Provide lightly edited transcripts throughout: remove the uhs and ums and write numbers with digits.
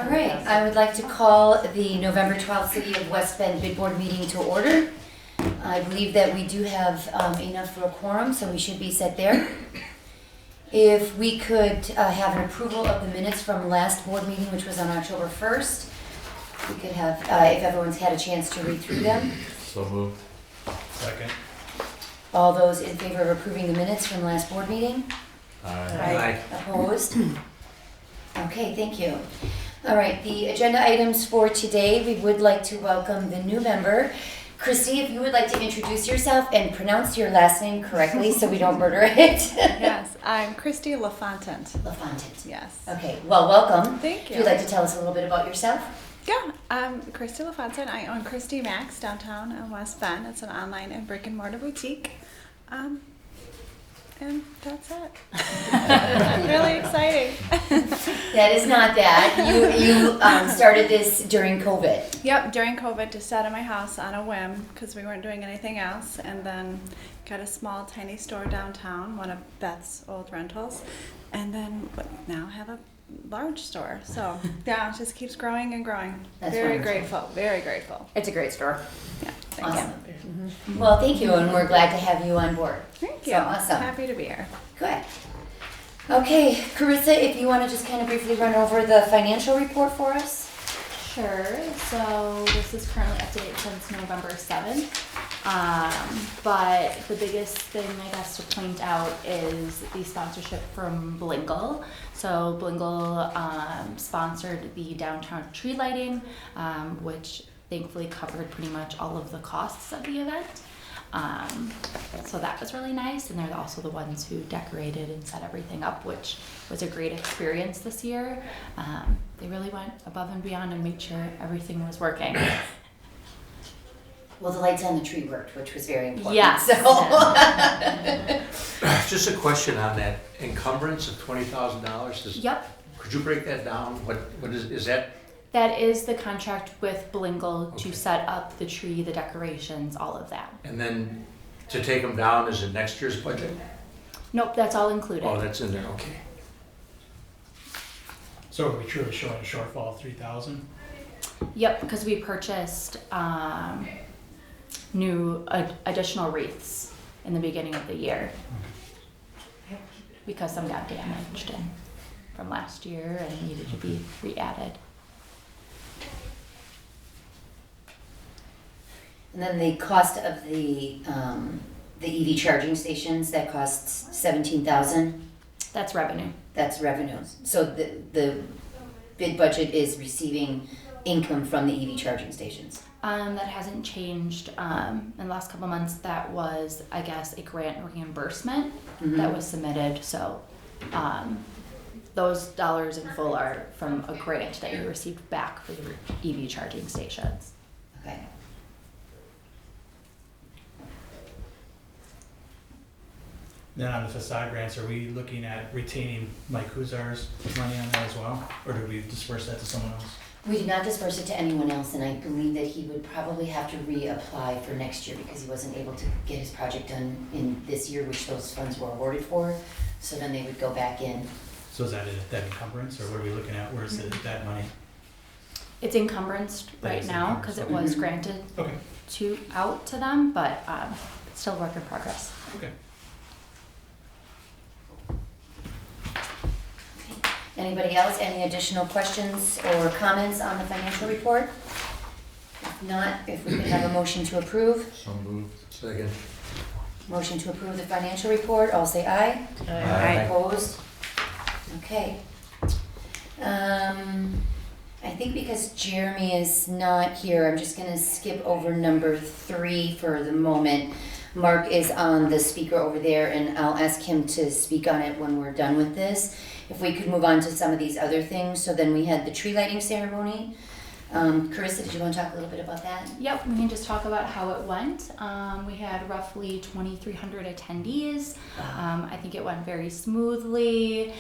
All right, I would like to call the November 12th City of West Bend Bid Board meeting to order. I believe that we do have enough for a quorum, so we should be set there. If we could have an approval of the minutes from last board meeting, which was on October 1st, we could have, if everyone's had a chance to read through them. So moved. Second. All those in favor of approving the minutes from last board meeting? Aye. Opposed? Okay, thank you. All right, the agenda items for today, we would like to welcome the new member. Christy, if you would like to introduce yourself and pronounce your last name correctly so we don't murder it. Yes, I'm Christy Lafontant. Lafontant. Yes. Okay, well, welcome. Thank you. If you'd like to tell us a little bit about yourself. Yeah, I'm Christy Lafontant. I own Christy Max downtown in West Bend. It's an online and brick and mortar boutique. And that's it. Really exciting. That is not that. You started this during COVID. Yep, during COVID, just out of my house on a whim because we weren't doing anything else, and then got a small, tiny store downtown, one of Beth's old rentals, and then now have a large store. So yeah, it just keeps growing and growing. That's very wonderful. grateful. Very grateful. It's a great store. Yeah, thank Awesome. you. Well, thank you, and we're glad to have you on board. Thank you. So awesome. Happy to be here. Good. Okay, Carissa, if you want to just kind of briefly run over the financial report for us. Sure. So this is currently up to date since November 7th. But the biggest thing I guess to point out is the sponsorship from Blingle. So Blingle sponsored the downtown tree lighting, which thankfully covered pretty much all of the costs of the event. So that was really nice, and they're also the ones who decorated and set everything up, which was a great experience this year. They really went above and beyond and made sure everything was working. Well, the lights on the tree worked, which was very important. Yes. So. Just a question on that encumbrance of $20,000. Yep. Could you break that down? What is that? That is the contract with Blingle Okay. to set up the tree, the decorations, all of that. And then to take them down is in next year's budget? Nope, that's all included. Oh, that's in there, okay. So are we truly showing a shortfall of 3,000? Yep, because we purchased new additional wreaths in the beginning of the year because some got damaged and from last year and needed to be re-added. And then the cost of the EV charging stations, that costs $17,000. That's revenue. That's revenues. So the bid budget is receiving income from the EV charging stations. That hasn't changed in the last couple months. That was, I guess, a grant reimbursement that was submitted. So those dollars in full are from a grant that you received back for your EV charging stations. Okay. Then on the facade grants, are we looking at retaining Mike Huzar's money on that as well? Or do we disperse that to someone else? We did not disperse it to anyone else, and I believe that he would probably have to reapply for next year because he wasn't able to get his project done in this year, which those funds were awarded for. So then they would go back in. So is that that encumbrance, or what are we looking at? Where is that money? It's encumbranced That right is now because it was granted Okay, out to them, but it's still a work in progress. okay. Anybody else, any additional questions or comments on the financial report? If not, if we could have a motion to approve. So moved. Second. Motion to approve the financial report, all say aye. Aye. Opposed? Okay. I think because Jeremy is not here, I'm just gonna skip over number 3 for the moment. Mark is on the speaker over there, and I'll ask him to speak on it when we're done with this. If we could move on to some of these other things. So then we had the tree lighting ceremony. Carissa, did you want to talk a little bit about that? Yep, we can just talk about how it went. We had roughly 2,300 attendees. I think it went very smoothly.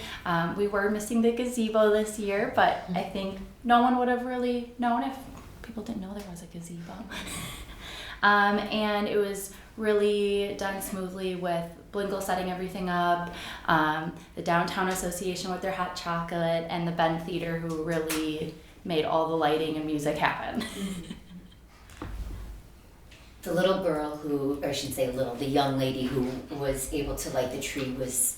We were missing the gazebo this year, but I think no one would have really known if people didn't know there was a gazebo. And it was really done smoothly with Blingle setting everything up, the Downtown Association with their hot chocolate, and the Bend Theater who really made all the lighting and music happen. The little girl who, or I shouldn't say little, the young lady who was able to light the tree was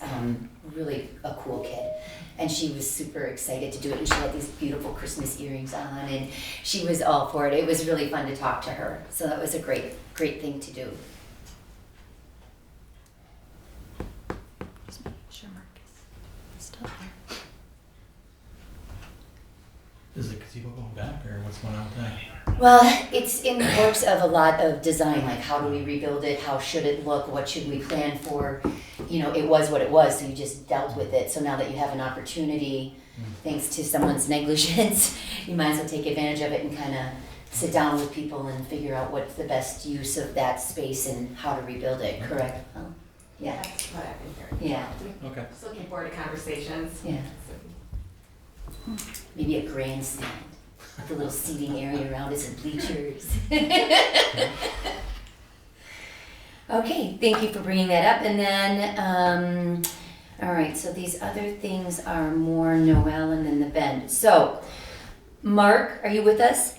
really a cool kid. And she was super excited to do it, and she had these beautiful Christmas earrings on, and she was all for it. It was really fun to talk to her. So that was a great thing to do. Just make sure Marcus is still there. Is the gazebo going back, or what's going on with that? Well, it's in the works of a lot of design, like how do we rebuild it, how should it look, what should we plan for? You know, it was what it was, so you just dealt with it. So now that you have an opportunity, thanks to someone's negligence, you might as well take advantage of it and kind of sit down with people and figure out what's the best use of that space and how to rebuild it, correct? Yeah, That's what I've been hearing. yeah, Okay. Just looking forward to conversations. yeah. Maybe a grandstand, with a little seating area around it and bleachers. Okay, thank you for bringing that up. And then, all right, so these other things are more Noelle and then the bend. So, Mark, are you with us?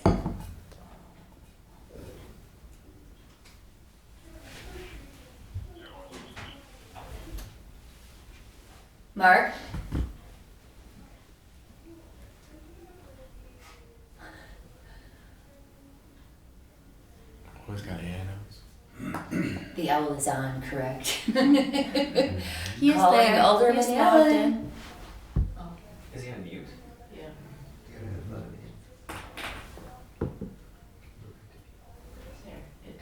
Mark? Who's got hands? The owl is on, correct? He's Calling there. Alderman He's logged Allen. in. Is he on mute? Yeah.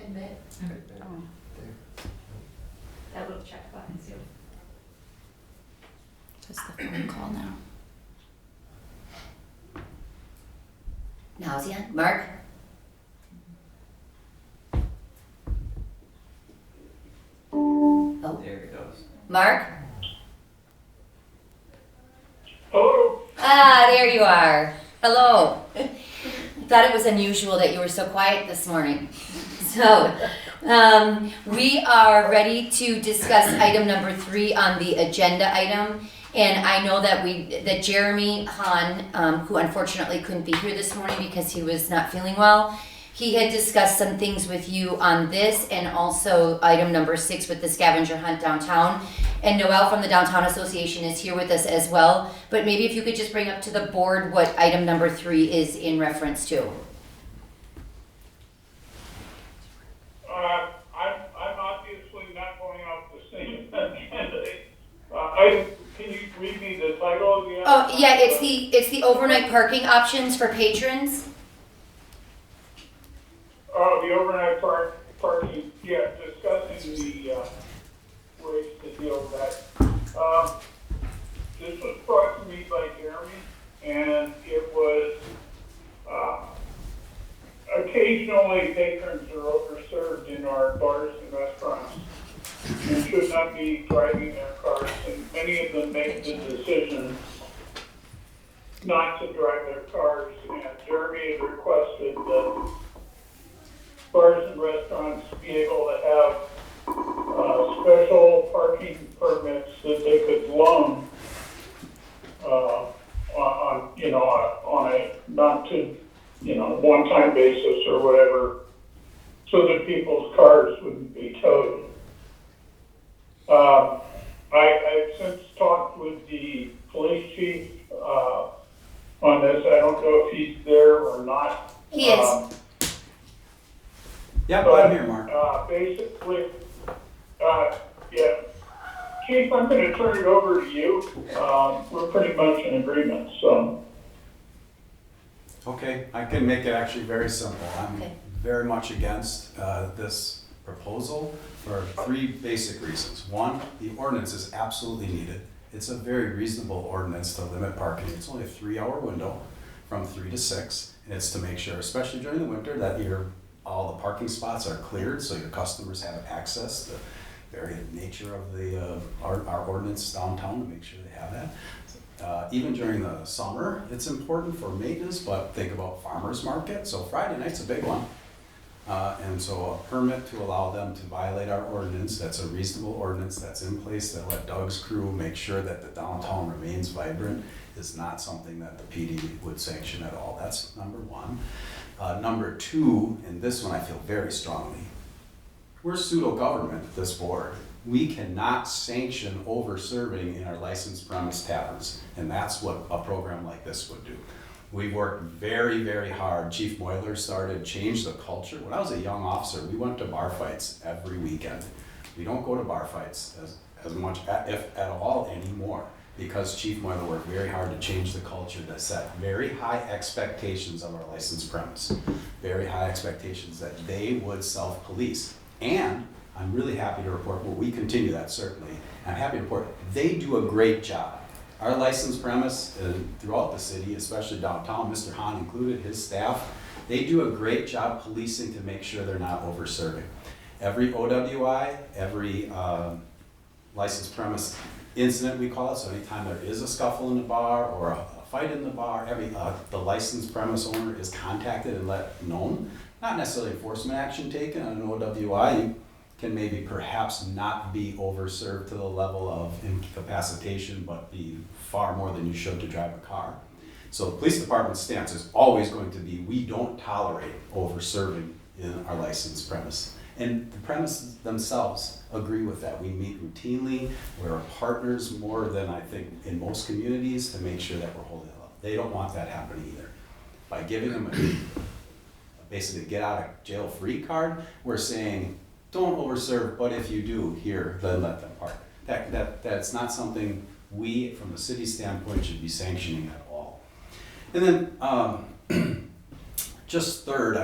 Admit. Oh. That little check button too. Just the phone call now. Now is he on? Mark? Oh, There it goes. Mark? Hello. Ah, there you are. Hello. Thought it was unusual that you were so quiet this morning. So, we are ready to discuss item number 3 on the agenda item. And I know that Jeremy Hahn, who unfortunately couldn't be here this morning because he was not feeling well, he had discussed some things with you on this and also item number 6 with the scavenger hunt downtown. And Noelle from the Downtown Association is here with us as well. But maybe if you could just bring up to the board what item number 3 is in reference to. I'm obviously not going off the same candidate. Can you read me the title again? Oh, yeah, it's the overnight parking options for patrons. The overnight parking, yeah, discussing the ways to deal with that. This was brought to me by Jeremy, and it was, occasionally patrons are overserved in our bars and restaurants and should not be driving their cars, and many of them make the decision not to drive their cars, and Jeremy had requested that bars and restaurants be able to have special parking permits that they could loan on a not to, one-time basis or whatever, so that people's cars wouldn't be towed. I've since talked with the police chief on this. I don't know if he's there or not. He is. Yep, I'm here, Mark. Basically, yeah. Chief, I'm going to turn it over to you. We're pretty much in agreement, so. Okay, I can make it actually very simple. I'm Okay. very much against this proposal for 3 basic reasons. One, the ordinance is absolutely needed. It's a very reasonable ordinance to limit parking. It's only a 3-hour window from 3 to 6, and it's to make sure, especially during the winter, that all the parking spots are cleared so your customers have access. The very nature of our ordinance downtown to make sure they have that. Even during the summer, it's important for maintenance, but think about farmers market. So Friday night's a big one. And so a permit to allow them to violate our ordinance, that's a reasonable ordinance that's in place that let Doug's crew make sure that the downtown remains vibrant, is not something that the PD would sanction at all. That's number one. Number two, and this one I feel very strongly, we're pseudo-government, this board. We cannot sanction over-serving in our licensed premise taverns, and that's what a program like this would do. We worked very, very hard. Chief Moyler changed the culture. When I was a young officer, we went to bar fights every weekend. We don't go to bar fights as much, if at all, anymore, because Chief Moyler worked very hard to change the culture, to set very high expectations of our licensed premise, very high expectations that they would self-police. And I'm really happy to report, well, we continue that certainly. I'm happy to report they do a great job. Our licensed premise throughout the city, especially downtown, Mr. Hahn included, his staff, they do a great job policing to make sure they're not over-serving. Every OWI, every licensed premise incident, we call it, so anytime there is a scuffle in the bar or a fight in the bar, the licensed premise owner is contacted and let known. Not necessarily enforcement action taken on an OWI. You can maybe perhaps not be overserved to the level of incapacitation, but be far more than you should to drive a car. So the police department's stance is always going to be, we don't tolerate overserving in our licensed premise. And the premises themselves agree with that. We meet routinely. We're partners more than I think in most communities to make sure that we're holding it up. They don't want that happening either. By giving them basically get out of jail free card, we're saying, don't overserve, but if you do here, then let them park. That's not something we, from a city standpoint, should be sanctioning at all. And then, just third,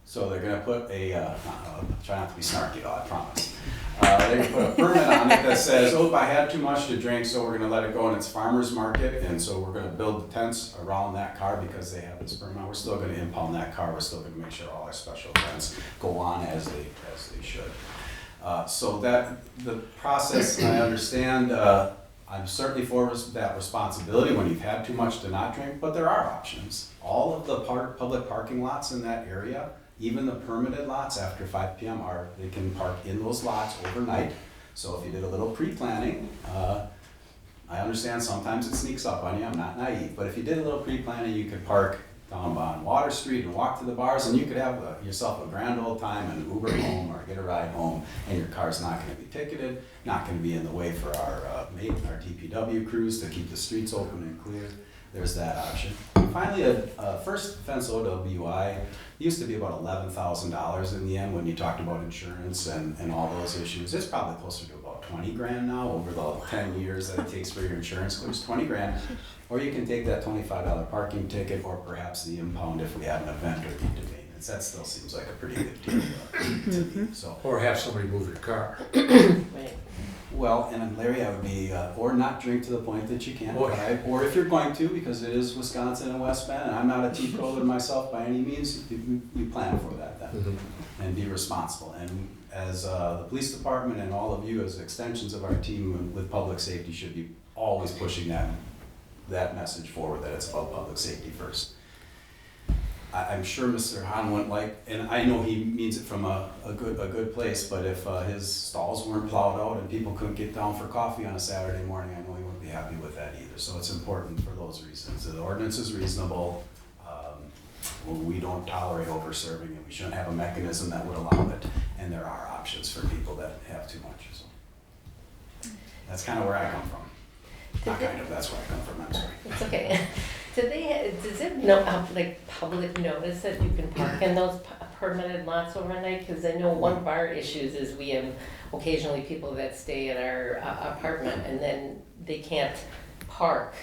so they're gonna put try not to be snarky, I promise. They're gonna put a permit on it that says, oh, I had too much to drink, so we're gonna let it go, and it's farmer's market, and so we're gonna build the tents around that car because they have this permit. We're still gonna impound that car, we're still gonna make sure all our special events go on as they should. So that, the process, I understand, I'm certainly for that responsibility when you've had too much to not drink, but there are options. All of the public parking lots in that area, even the permitted lots after 5 p.m. they can park in those lots overnight. So if you did a little pre-planning, I understand sometimes it sneaks up on you, I'm not naive, but if you did a little pre-planning, you could park down on Water Street and walk to the bars, and you could have yourself a grand old time and Uber home or get a ride home, and your car's not going to be ticketed, not going to be in the way for our DPW crews to keep the streets open and clear. There's that option. And finally, a first offense OWI used to be about $11,000 in the end when you talked about insurance and all those issues. It's probably closer to about 20 grand now over the 10 years that it takes for your insurance clears, 20 grand. Or you can take that $25 parking ticket, or perhaps the impound if we have an event or need to maintenance. That still seems like a pretty good deal to me. So, Or have somebody move your car. Right. well, and Larry, I would be, or not drink to the point that you can't Boy. drive, or if you're going to, because it is Wisconsin and West Bend, and I'm not a teetotaler myself by any means, you plan for that then, and be responsible. And as the police department and all of you as extensions of our team with public safety should be always pushing that message forward, that it's about public safety first. I'm sure Mr. Hahn wouldn't like, and I know he means it from a good place, but if his stalls weren't plowed out and people couldn't get down for coffee on a Saturday morning, I know he wouldn't be happy with that either. So it's important for those reasons. The ordinance is reasonable. We don't tolerate over-serving, and we shouldn't have a mechanism that would allow it. And there are options for people that have too much. So that's kind of where I come from. Not kind of, that's where I come from, I'm sorry. It's okay. Does it know, like, public notice that you can park in those permitted lots overnight? Because I know one of our issues is we have occasionally people that stay in our apartment and then they can't park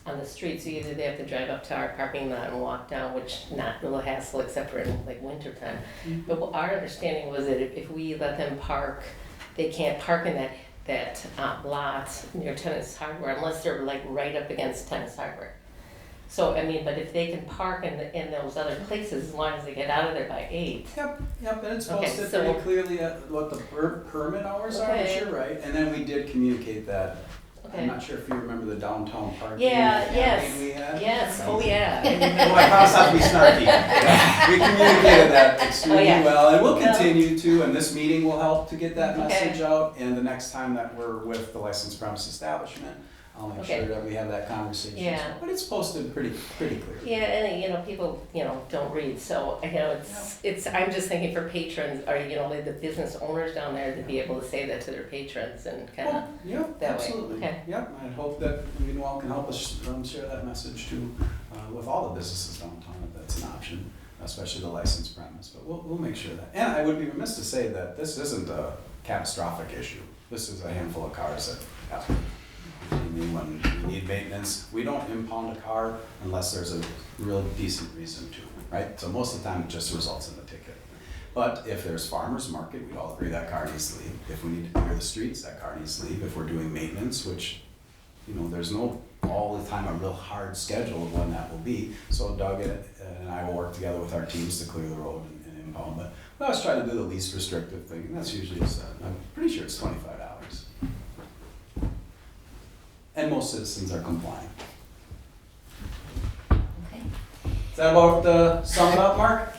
on the street. So either they have to drive up to our parking lot and walk down, which not real hassle except for in like winter time. But our understanding was that if we let them park, they can't park in that lot near Tennis Hardware unless they're like right up against Tennis Hardware. So, I mean, but if they can park in those other places, as long as they get out of there by 8. Yep, and it's Okay, posted so- pretty clearly what the permit hours are, Okay. you're right. And then we did communicate that I'm not sure if you remember the downtown parking Yeah, campaign we had. Yes, oh yeah. Oh, I promise not to be snarky. Yeah, we communicated that extremely well, and we'll continue to, and this meeting will help to get that message out, and the next time that we're with the licensed premise establishment, I'll make sure that we have that conversation. Yeah. But it's posted pretty clearly. Yeah, and people, don't read, so, it's, I'm just thinking for patrons, or, like the business owners down there to be able to say that to their patrons and kind of Yeah, that absolutely. way. Okay. Yep, I hope that Noelle can help us share that message too, with all the businesses downtown, if that's an option, especially the licensed premise, but we'll make sure that. And I would be remiss to say that this isn't a catastrophic issue. This is a handful of cars that happen. When we need maintenance, we don't impound a car unless there's a real decent reason to, right? So most of the time it just results in a ticket. But if there's farmer's market, we all agree that car needs to leave. If we need to clear the streets, that car needs to leave. If we're doing maintenance, which, there's no all the time a real hard schedule of when that will be. So Doug and I will work together with our teams to clear the road and impound. But we always try to do the least restrictive thing, and that's usually just, I'm pretty sure it's $25. And most citizens are compliant. Okay. Is that about sum it up, Mark?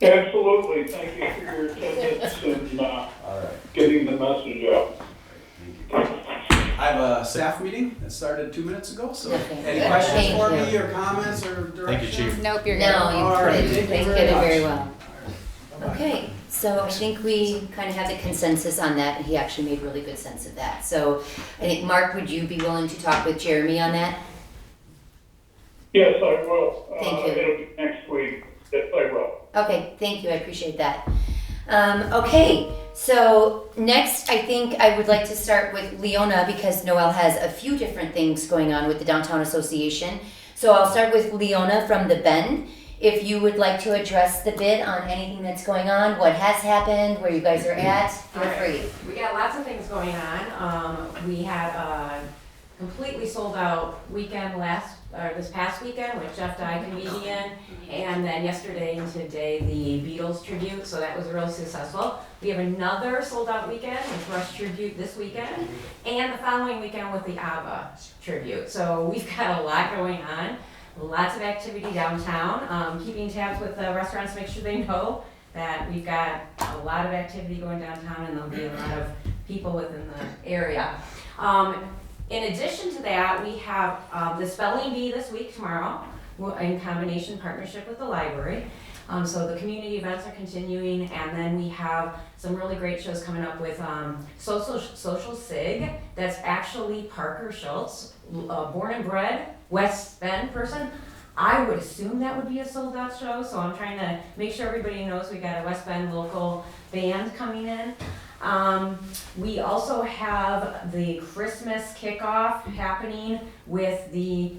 Absolutely, thank you for your attendance and All right. getting the message out. Thank you. I have a staff meeting that started 2 minutes ago, so Okay. any questions Thank for you. me or comments or direction? Thank you, Chief. Nope, you're No, you All right, put it, thank you you very did it much. very well. All right. Bye-bye. Okay, so I think we kind of have the consensus on that, and he actually made really good sense of that. So I think, Mark, would you be willing to talk with Jeremy on that? Yes, I will. Thank you. It'll be next week. Yes, I will. Okay, thank you, I appreciate that. Okay, so next I think I would like to start with Leona because Noelle has a few different things going on with the Downtown Association. So I'll start with Leona from the Bend. If you would like to address the bid on anything that's going on, what has happened, where you guys are at, feel free. We got lots of things going on. We had a completely sold out weekend this past weekend with Jeff Dye comedian, and then yesterday and today the Beatles tribute, so that was really successful. We have another sold out weekend with Rush tribute this weekend, and the following weekend with the ABBA tribute. So we've got a lot going on, lots of activity downtown, keeping tabs with the restaurants to make sure they know that we've got a lot of activity going downtown and there'll be a lot of people within the area. In addition to that, we have the Spelling Bee this week, tomorrow, in combination partnership with the library. So the community events are continuing, and then we have some really great shows coming up with Social Sig. That's actually Parker Schultz, born and bred West Bend person. I would assume that would be a sold out show, so I'm trying to make sure everybody knows we got a West Bend local band coming in. We also have the Christmas kickoff happening with the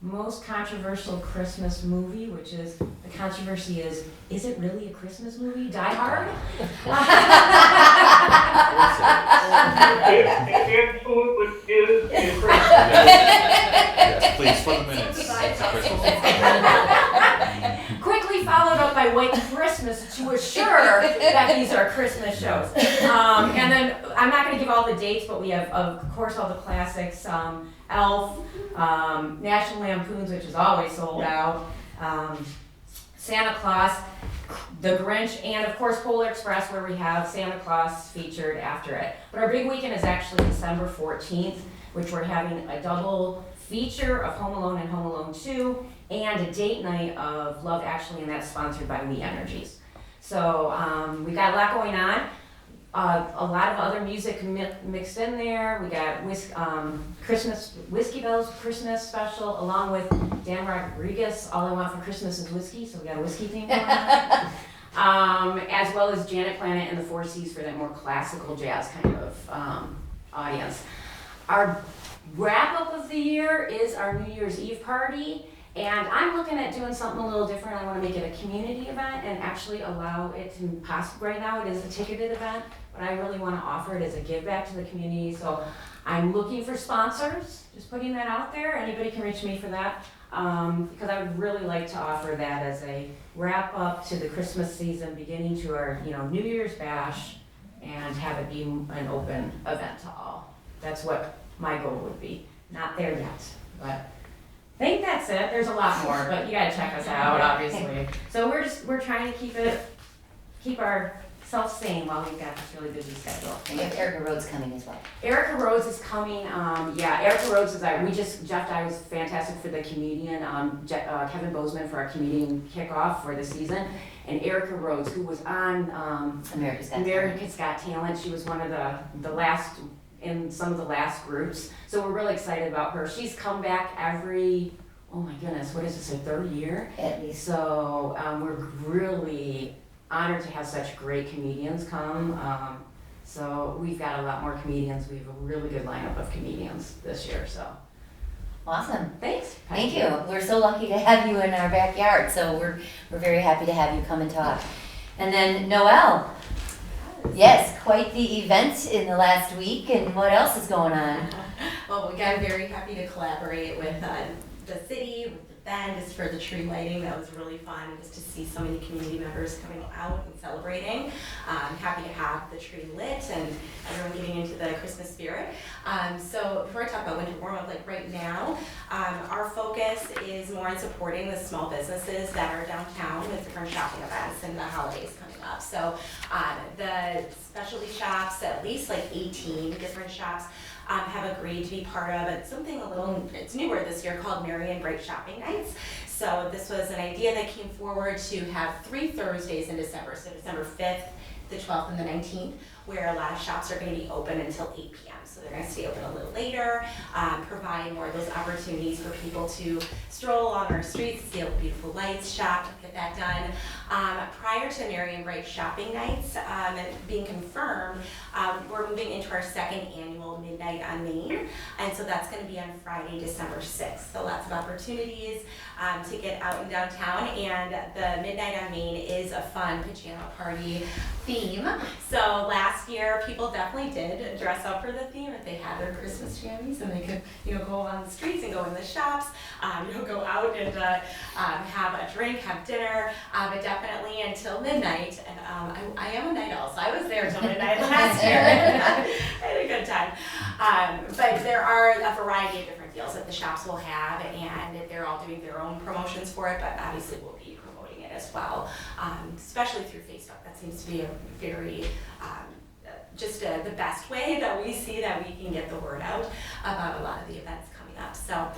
most controversial Christmas movie, which is, the controversy is it really a Christmas movie? Die Hard? It absolutely is a Christmas. Yes, please, for the minutes. It's a Christmas. Quickly followed up by White Christmas to assure that these are Christmas shows. And then, I'm not gonna give all the dates, but we have, of course, all the classics, Elf, National Lampoons, which is always sold out, Santa Claus, The Grinch, and of course Polar Express, where we have Santa Claus featured after it. But our big weekend is actually December 14th, which we're having a double feature of Home Alone and Home Alone 2, and a date night of Love Actually, and that's sponsored by We Energies. So we got a lot going on. A lot of other music mixed in there. We got Christmas Whiskey Bells Christmas special, along with Dan Rodriguez. All I Want for Christmas is Whiskey, so we got a whiskey theme going on. As well as Janet Planet and the Four Seas for that more classical jazz kind of audience. Our wrap up of the year is our New Year's Eve party. And I'm looking at doing something a little different. I want to make it a community event and actually allow it to possibly, right now it is a ticketed event, but I really want to offer it as a give back to the community. So I'm looking for sponsors, just putting that out there. Anybody can reach me for that, because I would really like to offer that as a wrap up to the Christmas season, beginning to our New Year's bash and have it be an open event to all. That's what my goal would be. Not there yet, but I think that's it. There's a lot more, but you gotta check us out, obviously. So we're trying to keep ourselves sane while we've got this really busy schedule. And you have Erica Rhodes coming as well. Erica Rhodes is coming. Erica Rhodes is Jeff Dye was fantastic for the comedian. Kevin Bozeman for our comedian kickoff for the season, and Erica Rhodes, who was on America's Got Talent. She was one of the last in some of the last groups. So we're really excited about her. She's come back every, oh my goodness, what is this, her third year? At least. So we're really honored to have such great comedians come. So we've got a lot more comedians. We have a really good lineup of comedians this year, so. Awesome. Thanks. Thank you. We're so lucky to have you in our backyard, so we're very happy to have you come and talk. And then Noelle. Yes, quite the event in the last week, and what else is going on? Well, I'm very happy to collaborate with the city, with the band, just for the tree lighting. That was really fun, just to see so many community members coming out and celebrating. I'm happy to have the tree lit and everyone getting into the Christmas spirit. So before I talk about winter warm-up, like right now, our focus is more on supporting the small businesses that are downtown with different shopping events and the holidays coming up. So the specialty shops, at least like 18 different shops, have agreed to be part of it. Something it's newer this year called Merry and Bright Shopping Nights. So this was an idea that came forward to have 3 Thursdays in December, so December 5th, the 12th, and the 19th, where a lot of shops are going to be open until 8 p.m. So they're going to stay open a little later, provide more of those opportunities for people to stroll along our streets, see all the beautiful lights, shop, get that done. Prior to Merry and Bright Shopping Nights being confirmed, we're moving into our 2nd annual Midnight on Main, and so that's going to be on Friday, December 6th. So lots of opportunities to get out in downtown, and the Midnight on Main is a fun pajama party theme. So last year, people definitely did dress up for the theme if they had their Christmas jammies, and they could, go on the streets and go in the shops, go out and have a drink, have dinner, but definitely until midnight. And I am a night owl, so I was there until midnight last year. I had a good time. But there are a variety of different deals that the shops will have, and they're all doing their own promotions for it, but obviously we'll be promoting it as well, especially through Facebook. That seems to be a very the best way that we see that we can get the word out about a lot of the events coming up. So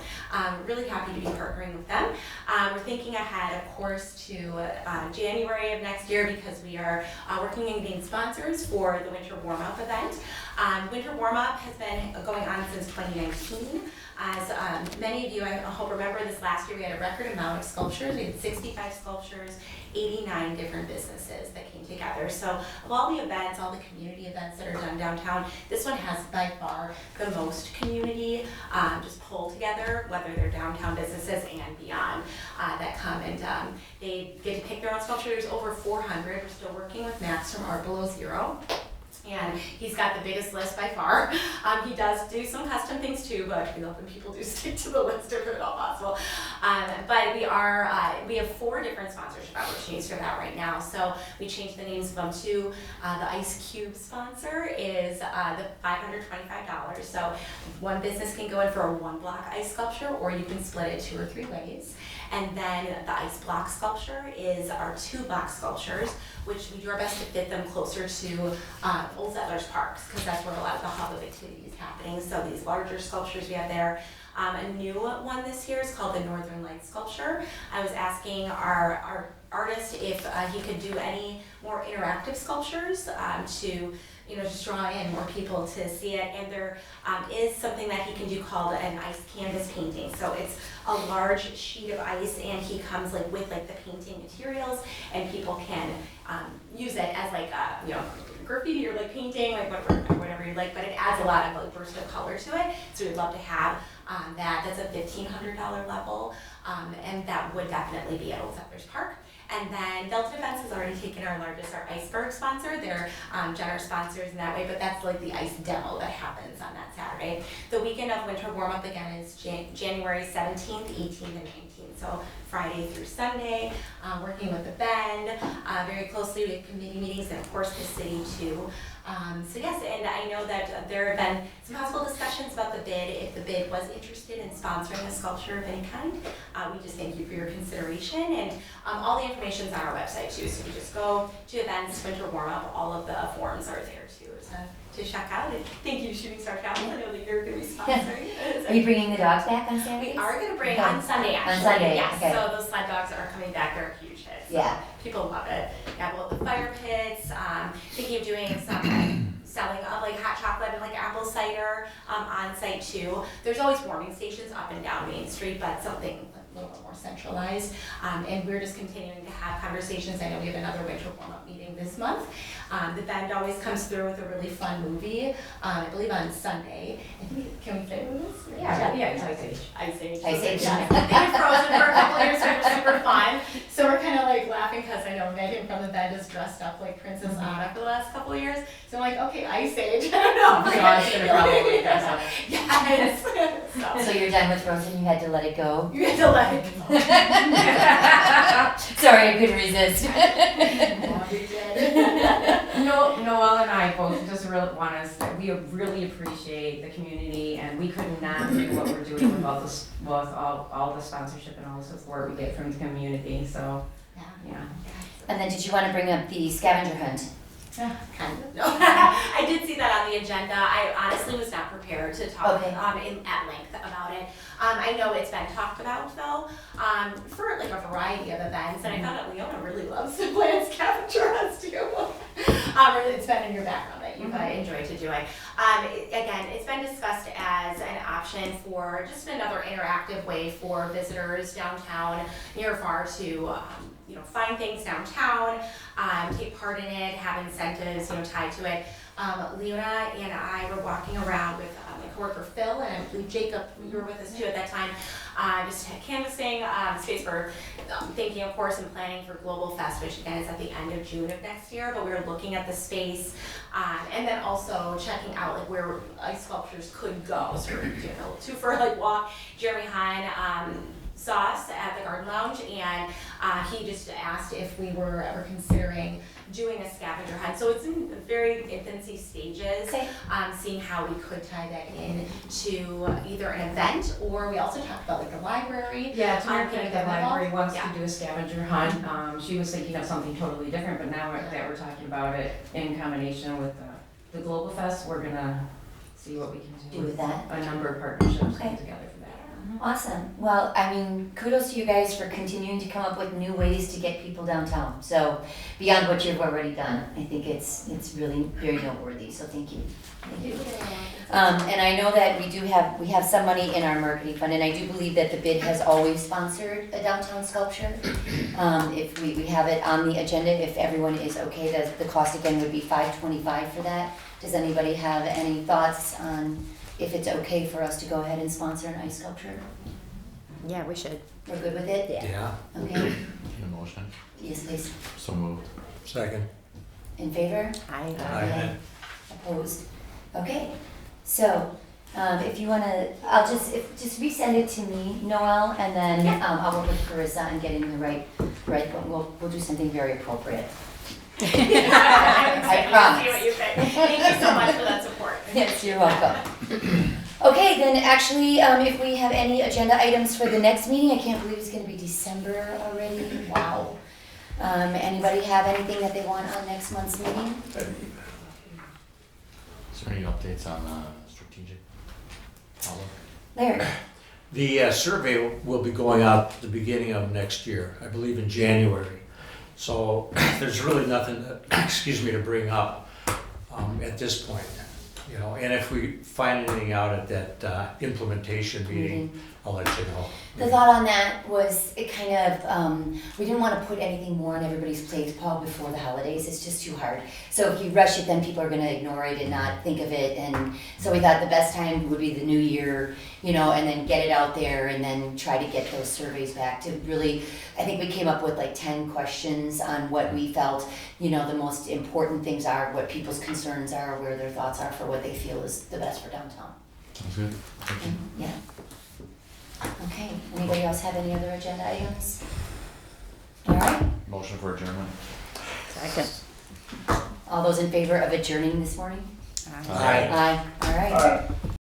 really happy to be partnering with them. We're thinking ahead, of course, to January of next year, because we are working in getting sponsors for the Winter Warm-Up event. Winter Warm-Up has been going on since 2019. As many of you, I hope, remember, this last year we had a record amount of sculptures. We had 65 sculptures, 89 different businesses that came together. So of all the events, all the community events that are done downtown, this one has by far the most community just pulled together, whether they're downtown businesses and beyond that come, and they get to pick their own sculpture. There's over 400. We're still working with Max from Art Below Zero. And he's got the biggest list by far. He does do some custom things too, but we love when people do stick to the list if at all possible. But we have 4 different sponsorship opportunities for that right now. So we changed the names of them to the Ice Cube sponsor is the $525. So one business can go in for a 1-block ice sculpture, or you can split it 2 or 3 ways. And then the ice block sculpture is our 2-block sculptures, which we do our best to fit them closer to Old Settlers Parks, because that's where a lot of the hub of activity is happening. So these larger sculptures we have there. A new one this year is called the Northern Lights sculpture. I was asking our artist if he could do any more interactive sculptures to just draw in more people to see it. And there is something that he can do called an ice canvas painting. So it's a large sheet of ice, and he comes with the painting materials, and people can use it as graffiti or painting, whatever you like, but it adds a lot of burst of color to it. So we'd love to have that. That's a $1,500 level, and that would definitely be at Old Settlers Park. And then Delta Defense has already taken our iceberg sponsor. They're generous sponsors in that way, but that's the ice demo that happens on that Saturday. The weekend of Winter Warm-Up again is January 17th, 18th, and 19th. So Friday through Sunday, working with the band very closely. We have committee meetings, and of course the city too. So yes, and I know that there have been some possible discussions about the bid. If the bid was interested in sponsoring a sculpture of any kind, we just thank you for your consideration. And all the information is on our website too. So you just go to events, winter warm up, all of the forms are there too to check out. And thank you, Shooting Star Travel. I know that you're going to be sponsoring. Are you bringing the dogs back on Saturdays? We are going to bring Okay. on Sunday actually. On Sunday, yes. okay. So those sled dogs are coming back. They're a huge hit. So Yeah. people love it. Yeah, well, the fire pits. Thinking of doing some selling of like hot chocolate and like apple cider on site too. There's always warming stations up and down Main Street, but something a little bit more centralized. And we're just continuing to have conversations. I know we have another winter warm-up meeting this month. The band always comes through with a really fun movie, I believe on Sunday. Can we say movies? Yeah, it's Ice Age. Ice Age. Ice Age. Yeah. They did Frozen for a couple years, which was super fun. So we're kind of like laughing because I know Megan from the band is dressed up like Princess Anna for the last couple of years. So I'm like, okay, Ice Age. I don't know. Sean's gonna probably dress up. Yes. So you're done with Frozen, you had to let it go? You had to let it go. Sorry, I couldn't resist. Yeah, we did. Noelle and I both just really want to say we really appreciate the community, and we could not do what we're doing without this, with all the sponsorship and all the support we get from the community. So, yeah. And then did you want to bring up the scavenger hunt? Kind of. No. I did see that on the agenda. I honestly was not prepared to talk at length about it. I know it's been talked about though, for like a variety of events, and I found out Leona really loves to plan scavenger hunts too. It's been in your background that you've enjoyed to do it. Again, it's been discussed as an option for just another interactive way for visitors downtown, near or far to find things downtown, take part in it, have incentives, tied to it. Leona and I were walking around with my coworker Phil, and I believe Jacob, you were with us too at that time, just canvassing space for thinking, of course, and planning for Global Fest, which again is at the end of June of next year. But we were looking at the space, and then also checking out like where ice sculptures could go. So we're doing a little two for like walk. Jeremy Hahn saw us at the Garden Lounge, and he just asked if we were ever considering doing a scavenger hunt. So it's in very infancy stages, seeing how we could tie that in to either an event, or we also talked about like a library. Yeah, Tamara the library wants Yeah. to do a scavenger hunt. She was thinking of something totally different, but now that we're talking about it in combination with the Global Fest, we're gonna see what we can do with that. A number of partnerships come together for that. Awesome. Well, I mean, kudos to you guys for continuing to come up with new ways to get people downtown. So beyond what you've already done, I think it's really very noteworthy. So thank you. Thank you. And I know that we have some money in our marketing fund, and I do believe that the bid has always sponsored a downtown sculpture. If we have it on the agenda, if everyone is okay, the cost again would be $525 for that. Does anybody have any thoughts on if it's okay for us to go ahead and sponsor an ice sculpture? Yeah, we should. We're good with it? Yeah. Okay. Need a motion? Yes, please. So moved. Second. In favor? Aye. Opposed? Okay. So, if you wanna, I'll just resend it to me, Noelle, and then I'll work with Carissa on getting the right one. We'll do something very appropriate. I promise. See what you think. Thank you so much for that support. Yes, you're welcome. Okay, then actually, if we have any agenda items for the next meeting, I can't believe it's gonna be December already, wow. Anybody have anything that they want on next month's meeting? Is there any updates on strategic outlook? Larry? The survey will be going out at the beginning of next year, I believe in January. So there's really nothing, to bring up at this point. And if we find anything out at that implementation meeting, I'll let you know. The thought on that was it kind of, we didn't want to put anything more on everybody's plate, Paul, before the holidays. It's just too hard. So if you rush it, then people are going to ignore it and not think of it. And so we thought the best time would be the new year, and then get it out there and then try to get those surveys back to really, I think we came up with like 10 questions on what we felt, the most important things are, what people's concerns are, where their thoughts are for what they feel is the best for downtown. Sounds good. Thank you. Yeah. Okay, anybody else have any other agenda items? All right, Motion for adjournment. Second. All those in favor of adjourning this morning? Aye. Aye. All right. All right.